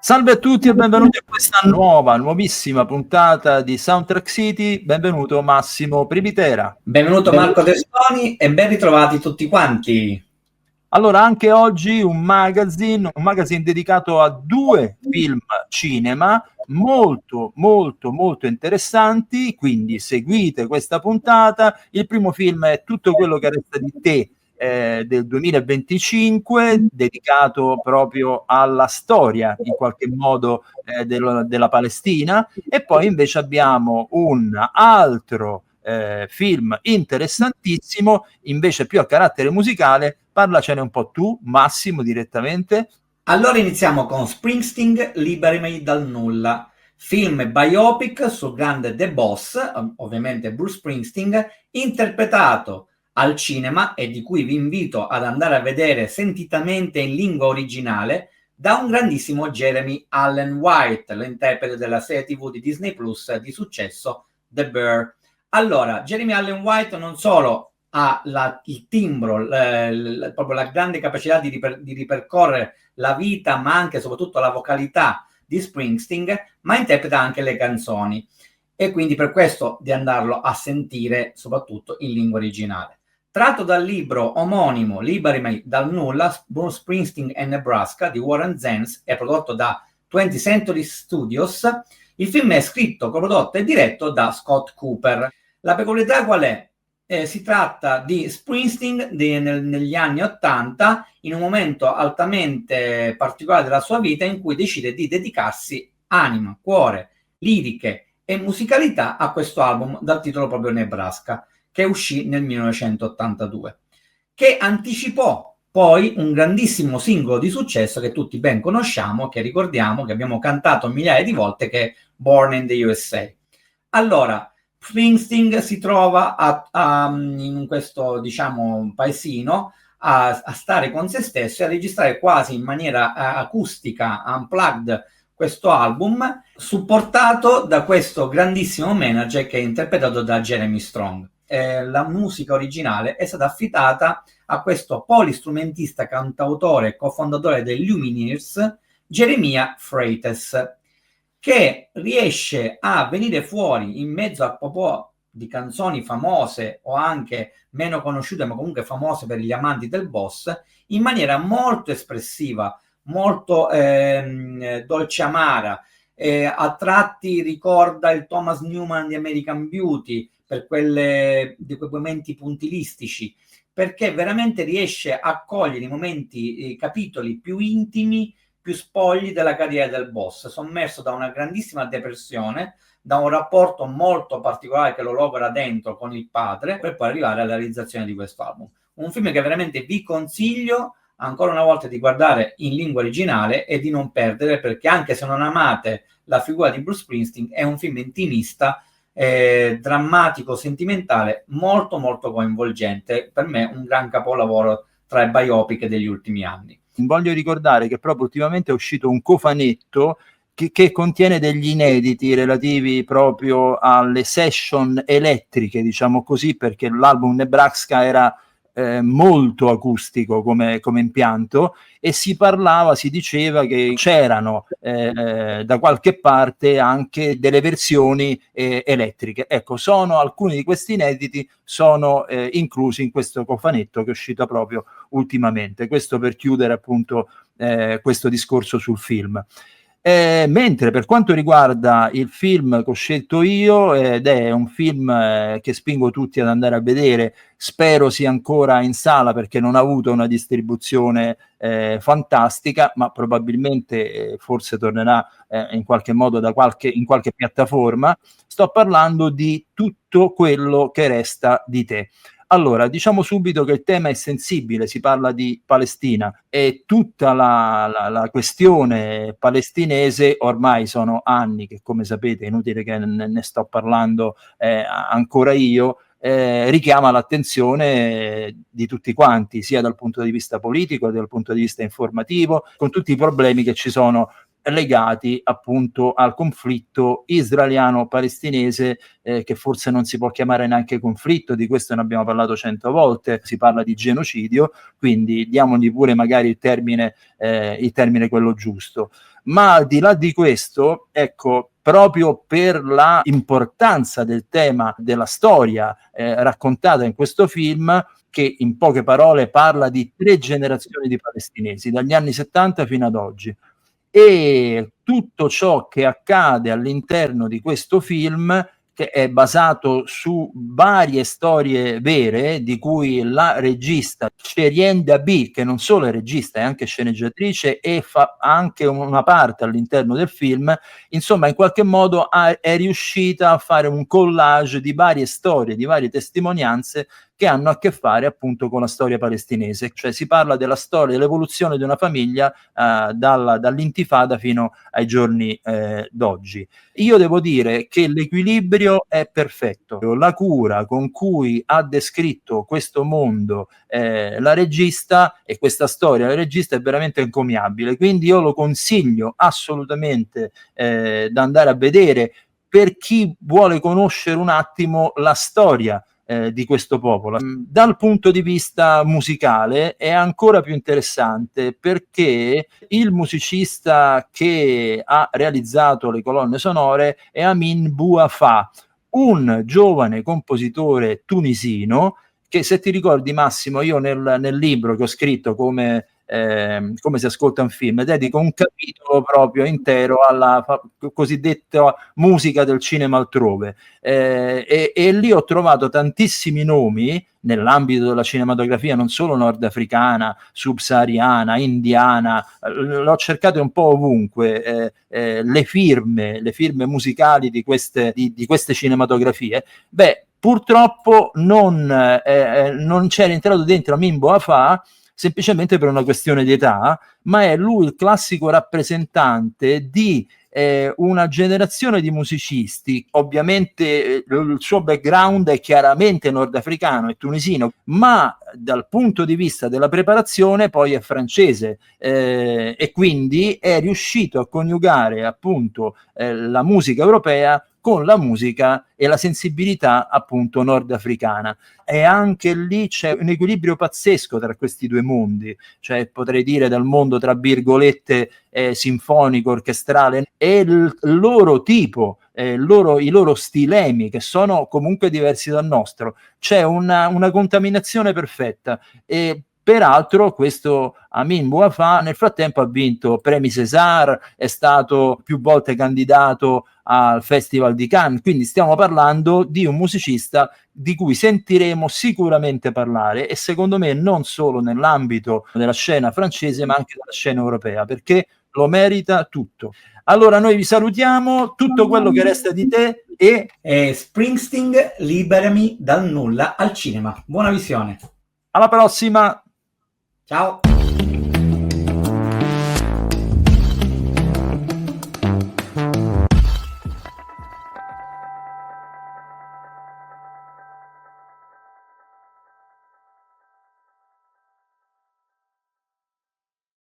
Salve a tutti e benvenuti a questa nuovissima puntata di Soundtrack City. Benvenuto Massimo Pribitera. Benvenuto Marco Testoni e ben ritrovati tutti quanti. Allora, anche oggi un magazine dedicato a due film cinema molto interessanti, quindi seguite questa puntata. Il primo film è Tutto quello che resta di te, del 2025, dedicato proprio alla storia in qualche modo della Palestina, e poi invece abbiamo un altro film interessantissimo, invece più a carattere musicale. Parlacene un po' tu, Massimo, direttamente. Allora iniziamo con Springsteen, Liberami dal nulla, film biopic sul grande The Boss, ovviamente Bruce Springsteen, interpretato al cinema e di cui vi invito ad andare a vedere sentitamente in lingua originale da un grandissimo Jeremy Allen White, l'interprete della serie TV di Disney Plus di successo The Bear. Allora, Jeremy Allen White non solo ha il timbro, proprio la grande capacità di ripercorrere la vita, ma anche e soprattutto la vocalità di Springsteen, ma interpreta anche le canzoni, e quindi per questo di andarlo a sentire soprattutto in lingua originale. Tratto dal libro omonimo Liberami dal nulla, Bruce Springsteen and Nebraska di Warren Zens e prodotto da 20th Century Studios, il film è scritto, prodotto e diretto da Scott Cooper. La peculiarità qual è? Si tratta di Springsteen negli anni '80, in un momento altamente particolare della sua vita in cui decide di dedicarsi anima, cuore, liriche e musicalità a questo album dal titolo proprio Nebraska, che uscì nel 1982, che anticipò poi un grandissimo singolo di successo che tutti ben conosciamo, che ricordiamo, che abbiamo cantato migliaia di volte, che è Born in the USA. Allora, Springsteen si trova in questo, diciamo, paesino a stare con se stesso e a registrare quasi in maniera acustica, unplugged, questo album, supportato da questo grandissimo manager che è interpretato da Jeremy Strong. La musica originale è stata affidata a questo polistrumentista, cantautore e cofondatore dei Lumineers, Jeremiah Freites, che riesce a venire fuori in mezzo a popò di canzoni famose o anche meno conosciute, ma comunque famose per gli amanti del Boss, in maniera molto espressiva, molto dolce amara. A tratti ricorda il Thomas Newman di American Beauty per di quei momenti puntilistici, perché veramente riesce a cogliere i momenti, i capitoli più intimi, più spogli della carriera del Boss, sommerso da una grandissima depressione, da un rapporto molto particolare che lo logora dentro con il padre, per poi arrivare alla realizzazione di questo album. Un film che veramente vi consiglio ancora una volta di guardare in lingua originale e di non perdere, perché anche se non amate la figura di Bruce Springsteen, è un film intimista, drammatico, sentimentale, molto coinvolgente. Per me un gran capolavoro tra i biopic degli ultimi anni. Voglio ricordare che proprio ultimamente è uscito un cofanetto che contiene degli inediti relativi proprio alle session elettriche, diciamo così, perché l'album Nebraska era molto acustico come impianto, e si diceva che c'erano da qualche parte anche delle versioni elettriche. Ecco, alcuni di questi inediti sono inclusi in questo cofanetto che è uscito proprio ultimamente. Questo per chiudere appunto questo discorso sul film. Mentre per quanto riguarda il film che ho scelto io, ed è un film che spingo tutti ad andare a vedere, spero sia ancora in sala perché non ha avuto una distribuzione fantastica, ma probabilmente forse tornerà in qualche modo in qualche piattaforma. Sto parlando di Tutto quello che resta di te. Allora, diciamo subito che il tema è sensibile, si parla di Palestina e tutta la questione palestinese ormai sono anni che, come sapete, è inutile che ne sto parlando ancora io, richiama l'attenzione di tutti quanti, sia dal punto di vista politico che dal punto di vista informativo, con tutti i problemi che ci sono legati appunto al conflitto israeliano-palestinese, che forse non si può chiamare neanche conflitto, di questo ne abbiamo parlato 100 volte, si parla di genocidio, quindi diamogli pure magari il termine quello giusto. Ma al di là di questo, ecco, proprio per la importanza del tema della storia raccontata in questo film, che in poche parole parla di 3 generazioni di palestinesi, dagli anni 70 fino ad oggi. E tutto ciò che accade all'interno di questo film, che è basato su varie storie vere, di cui la regista Sherien Dabi, che non solo è regista, è anche sceneggiatrice e fa anche una parte all'interno del film, insomma in qualche modo è riuscita a fare un collage di varie storie, di varie testimonianze che hanno a che fare appunto con la storia palestinese, cioè si parla della storia, dell'evoluzione di una famiglia dall'intifada fino ai giorni d'oggi. Io devo dire che l'equilibrio è perfetto, la cura con cui ha descritto questo mondo la regista e questa storia, la regista è veramente encomiabile, quindi io lo consiglio assolutamente da andare a vedere per chi vuole conoscere un attimo la storia di questo popolo. Dal punto di vista musicale è ancora più interessante, perché il musicista che ha realizzato le colonne sonore è Amin Bouafa, un giovane compositore tunisino che, se ti ricordi Massimo, io nel libro che ho scritto come si ascolta un film, dedico un capitolo proprio intero alla cosiddetta musica del cinema altrove, e lì ho trovato tantissimi nomi nell'ambito della cinematografia non solo nordafricana, subsahariana, indiana, l'ho cercato un po' ovunque, le firme musicali di queste cinematografie. Beh, purtroppo non c'era entrato dentro Amin Bouafa, semplicemente per una questione di età, ma è lui il classico rappresentante di una generazione di musicisti. Ovviamente il suo background è chiaramente nordafricano e tunisino, ma dal punto di vista della preparazione poi è francese, e quindi è riuscito a coniugare appunto la musica europea con la musica e la sensibilità appunto nordafricana. E anche lì c'è un equilibrio pazzesco tra questi due mondi, cioè potrei dire dal mondo tra virgolette sinfonico, orchestrale, e il loro tipo, i loro stilemi, che sono comunque diversi dal nostro. C'è una contaminazione perfetta. E peraltro questo Amin Bouafa nel frattempo ha vinto premi César, è stato più volte candidato al Festival di Cannes, quindi stiamo parlando di un musicista di cui sentiremo sicuramente parlare, e secondo me non solo nell'ambito della scena francese ma anche della scena europea, perché lo merita tutto. Allora noi vi salutiamo, tutto quello che resta di te è Springsteen, Liberami dal nulla al cinema. Buona visione. Alla prossima. Ciao.